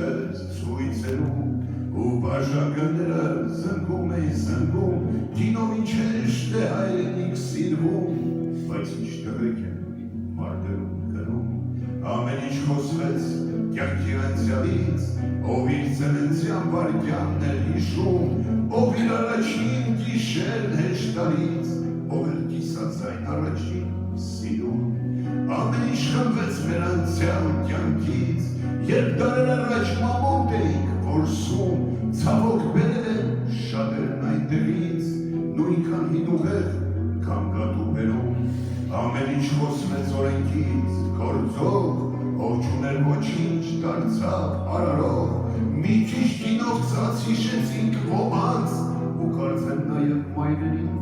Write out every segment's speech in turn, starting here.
պես ցույցերում ու բաժակները զնգում էին զնգում կինոն ինչ հեշտ է հայրենիք սիրվում բայց ինչ տղեկ են մարտերում գնում ամեն ինչ խոսվեց կյանքի անցյալից ով իր ծննդյան վայրկյանն էր հիշում ով իր առաջին գիշերն հեշտարից ով էր կիսածայն առաջին սիրում ամեն ինչ խմվեց մեր անցյալ կյանքից երբ դարեր առաջ մամոտ էինք որսում ցավոք բերել են շատերն այնտեղից նույնքան հինուղեղ կամ գատու բերում ամեն ինչ խոսվեց օրենքից գործող ով չուներ ոչինչ դարձավ արարող մի քիչ կինով ծած հիշեցինք ոմանց ու կարծեմ նաև մայրերին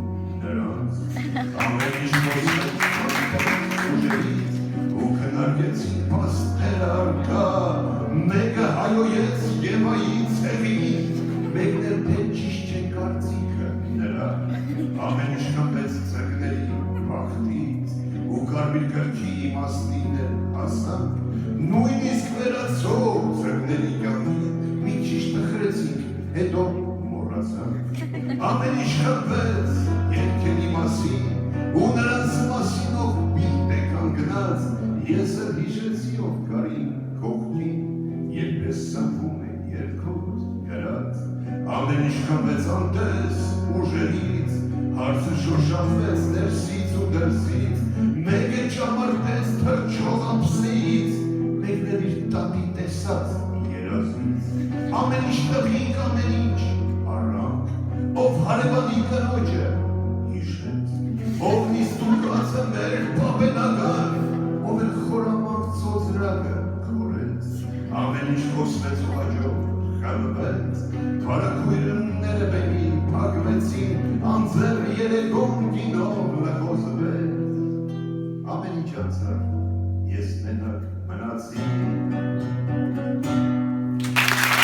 նրանց ամեն ինչ խոսվեց ուժերից ու քննարկեցինք փաստեր առկա մեկը հայոյեց Եվայի ցեղից մեկն էլ թե ճիշտ չէ կարծիքը նրա ամեն ինչ կապեց ծրկների վախտից ու կարմիր կրքի իմաստին էր հասանք նույնիսկ վերացող ծրկների կյանքի մի ճիշտ տխրեցինք հետո մոռացանք ամեն ինչ կապեց երգերի մասին ու նրանց մասին ով պիտ է կանգնած ես էլ հիշեցի ով կարին կողքին երբ ես սնվում է երկոս գրած ամեն ինչ կապեց անտես ուժերից հարցը շոշափվեց ներսից ու դրսից մեկ է ճամարտեց թրջող ափսեից մեկն էլ իր տատի տեսած երազից ամեն ինչ տվինք ամեն ինչ առանք ով հարևանի կնոջը հիշեց ով նիստուկացը մեր պապենական ով էլ խորամանկ ծոզրակը քորեց ամեն ինչ խոսվեց ու հաջող խալվեց բարակույրները բեմին փակվեցին անձեր երեկոմ կինով լխոզվեց ամեն ինչ անցավ ես մենակ մնացի